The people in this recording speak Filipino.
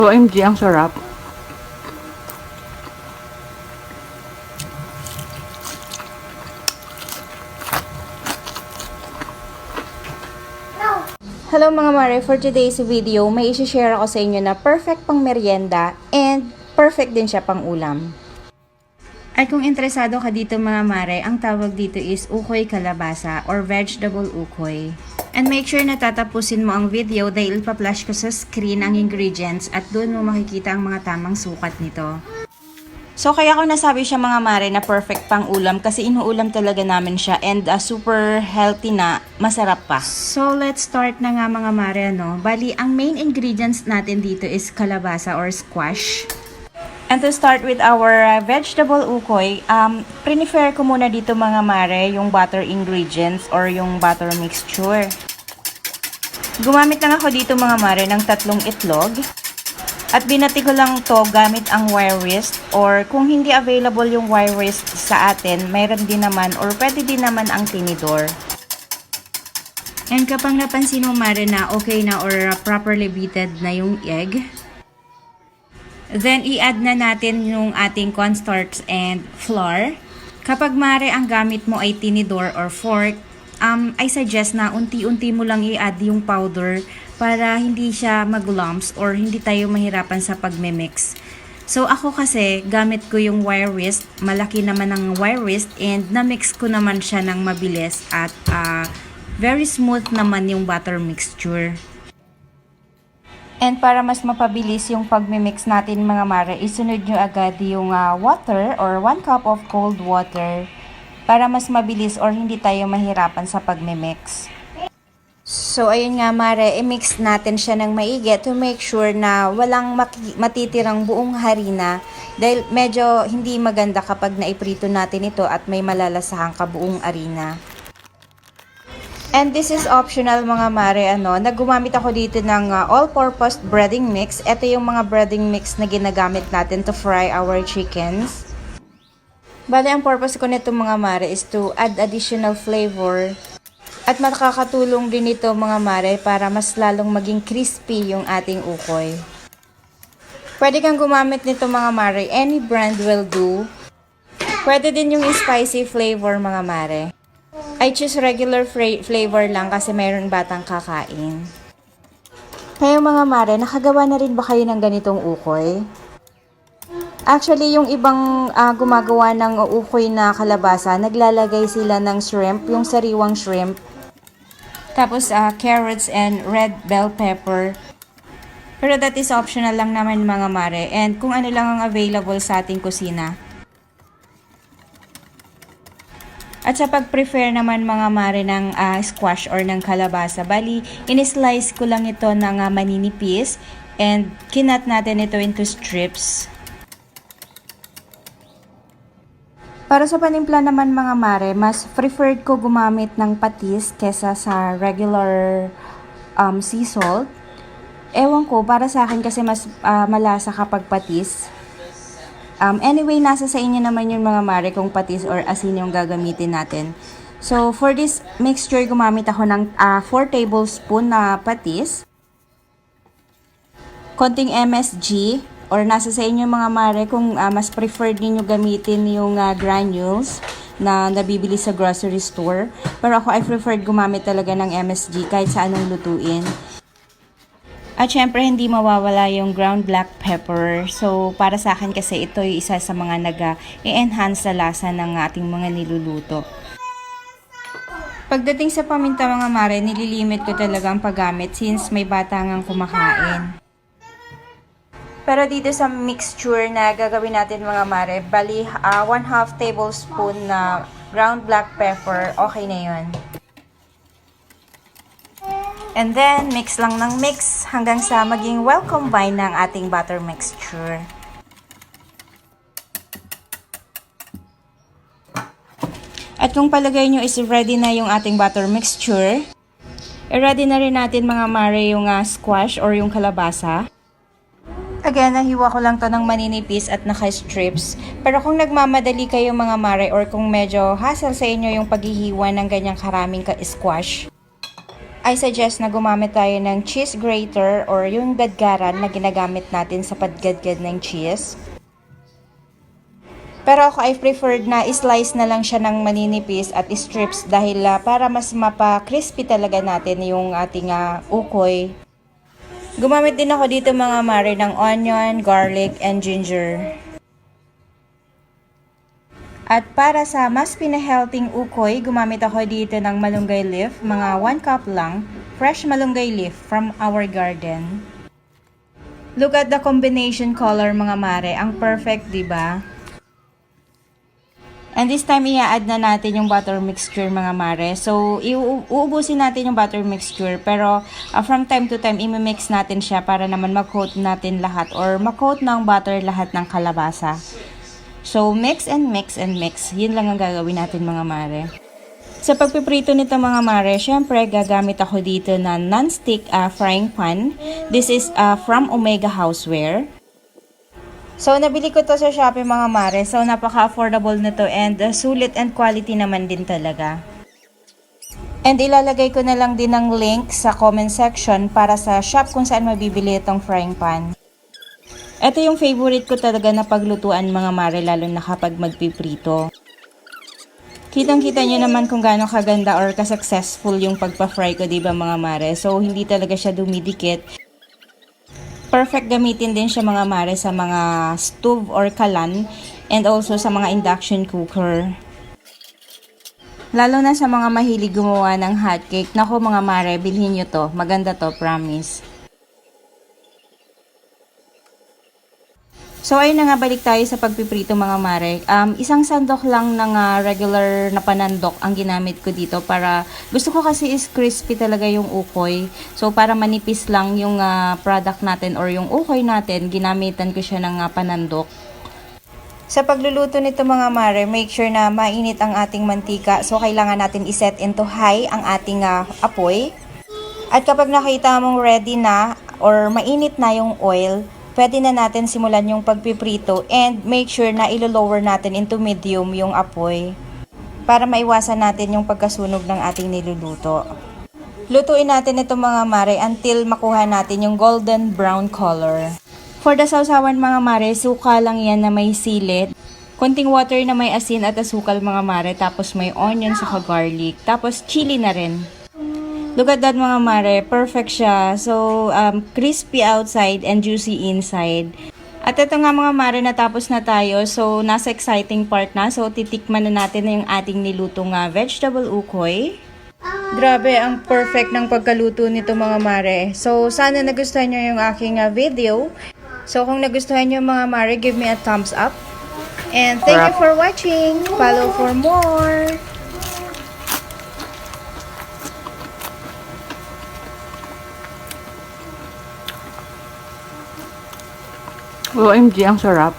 OMG, ang sarap. Hello mga mare, for today's video, may isi-share ako sa inyo na perfect pang merienda and perfect din siya pang ulam. At kung interesado ka dito mga mare, ang tawag dito is ukoy kalabasa or vegetable ukoy. And make sure na tatapusin mo ang video dahil ipa-flash ko sa screen ang ingredients at doon mo makikita ang mga tamang sukat nito. So kaya ko nasabi siya mga mare na perfect pang ulam kasi inuulam talaga namin siya and super healthy na, masarap pa. So let's start na nga mga mare no. Bali, ang main ingredients natin dito is kalabasa or squash. And to start with our vegetable ukoy, prefer ko muna dito mga mare yung butter ingredients or yung butter mixture. Gumamit lang ako dito mga mare ng 3 itlog. At binati ko lang to gamit ang wire whisk or kung hindi available yung wire whisk sa atin, mayroon din naman or pwede din naman ang tinidor. And kapag napansin mo mare na okay na or properly beaten na yung egg, then i-add na natin yung ating cornstarch and flour. Kapag mare ang gamit mo ay tinidor or fork, I suggest na unti-unti mo lang i-add yung powder para hindi siya mag-lumps or hindi tayo mahirapan sa pagme-mix. So ako kasi gamit ko yung wire whisk, malaki naman ang wire whisk and na-mix ko naman siya ng mabilis at very smooth naman yung butter mixture. And para mas mapabilis yung pagme-mix natin mga mare, isunod nyo agad yung water or 1 cup of cold water para mas mabilis or hindi tayo mahirapan sa pagme-mix. So, ayun nga mare, i-mix natin siya ng maigi to make sure na walang matitirang buong harina dahil medyo hindi maganda kapag naiprito natin ito at may malalasahang kabuong harina. And this is optional mga mare, nagumamit ako dito ng all-purpose breading mix. Ito yung mga breading mix na ginagamit natin to fry our chickens. Bale, ang purpose ko nito mga mare is to add additional flavor. At makakatulong din ito mga mare para mas lalong maging crispy yung ating ukoy. Pwede kang gumamit nito mga mare, any brand will do. Pwede din yung spicy flavor mga mare. I choose regular flavor lang kasi mayroon batang kakain. Kayo mga mare, nakagawa na rin ba kayo ng ganitong ukoy? Actually, yung ibang gumagawa ng ukoy na kalabasa, naglalagay sila ng shrimp, yung sariwang shrimp. Tapos carrots and red bell pepper. Pero that is optional lang naman mga mare. And kung ano lang ang available sa ating kusina. At sa pag-prefer naman mga mare ng squash or ng kalabasa, bali, in-slice ko lang ito ng maninipis. And kinat natin ito into strips. Para sa panimpla naman mga mare, mas preferred ko gumamit ng patis kesa sa regular sea salt. Ewan ko, para sa akin kasi mas malasa kapag patis. Anyway, nasa sa inyo naman yung mga mare kung patis or asin yung gagamitin natin. So, for this mixture, gumamit ako ng 4 tablespoon na patis. Konting MSG. Or nasa sa inyo mga mare kung mas preferred niyo gamitin yung granules na nabibili sa grocery store. Pero ako I preferred gumamit talaga ng MSG kahit sa anong lutuin. At syempre hindi mawawala yung ground black pepper. So para sa akin kasi ito yung isa sa mga nag-enhance sa lasa ng ating mga niluluto. Pagdating sa paminta mga mare, nililimit ko talaga ang paggamit since may bata ngang kumakain. Pero dito sa mixture na gagawin natin mga mare, bali 1/2 tablespoon na ground black pepper, okay na yun. And then, mix lang ng mix hanggang sa maging well combined ng ating butter mixture. At kung palagay nyo is ready na yung ating butter mixture, ready na rin natin mga mare yung squash or yung kalabasa. Again, nahiwa ko lang to ng maninipis at naka-strips. Pero kung nagmamadali kayo mga mare or kung medyo hassle sa inyo yung paghihiwa ng ganyang karaming squash, I suggest na gumamit tayo ng cheese grater or yung gadgaran na ginagamit natin sa paggadgad ng cheese. Pero ako I preferred na slice na lang siya ng maninipis at strips dahil para mas mapa-crispy talaga natin yung ating ukoy. Gumamit din ako dito mga mare ng onion, garlic, and ginger. At para sa mas pinahealthing ukoy, gumamit ako dito ng malunggay leaf, mga 1 cup lang, fresh malunggay leaf from our garden. Look at the combination color mga mare, ang perfect, 'di ba? And this time, i-add na natin yung butter mixture mga mare. So, uubusin natin yung butter mixture. Pero, from time to time, i-mix natin siya para naman mag-coat natin lahat or mag-coat ng butter lahat ng kalabasa. So, mix and mix and mix. Yun lang ang gagawin natin mga mare. Sa pagpiprito nito mga mare, syempre gagamit ako dito na non-stick frying pan. This is from Omega Houseware. So, nabili ko to sa Shopee mga mare. So, napaka-affordable nito and sulit and quality naman din talaga. And ilalagay ko na lang din ng link sa comment section para sa shop kung saan mabibili itong frying pan. Ito yung favorite ko talaga na paglutuan mga mare, lalo na kapag magpiprito. Kitang-kita nyo naman kung gaano kaganda or ka-successful yung pagpa-fry ko, diba mga mare? So, hindi talaga siya dumidikit. Perfect gamitin din siya mga mare sa mga stove or kalan and also sa mga induction cooker. Lalo na sa mga mahilig gumawa ng hotcake. Naku mga mare, bilhin nyo to. Maganda to, promise. So ayun na nga, balik tayo sa pagpiprito mga mare. Isang sandok lang ng regular na panandok ang ginamit ko dito para gusto ko kasi is crispy talaga yung ukoy. So para manipis lang yung product natin or yung ukoy natin, ginamitan ko siya ng panandok. Sa pagluluto nito mga mare, make sure na mainit ang ating mantika. So kailangan natin iset into high ang ating apoy. At kapag nakita mong ready na or mainit na yung oil, pwede na natin simulan yung pagpiprito and make sure na ilo-lower natin into medium yung apoy para maiwasan natin yung pagkasunog ng ating niluluto. Lutuin natin ito mga mare until makuha natin yung golden brown color. For the sausawan mga mare, suka lang yan na may sili. Konting water na may asin at asukal mga mare, tapos may onion saka garlic, tapos chili na rin. Look at that mga mare, perfect siya. So, crispy outside and juicy inside. At ito nga mga mare, natapos na tayo. So, nasa exciting part na. So, titikman na natin na yung ating nilutong vegetable ukoy. Grabe, ang perfect ng pagkaluto nito mga mare. So, sana nagustuhan nyo yung aking video. So, kung nagustuhan nyo mga mare, give me a thumbs up. And thank you for watching. Follow for more. OMG, ang sarap.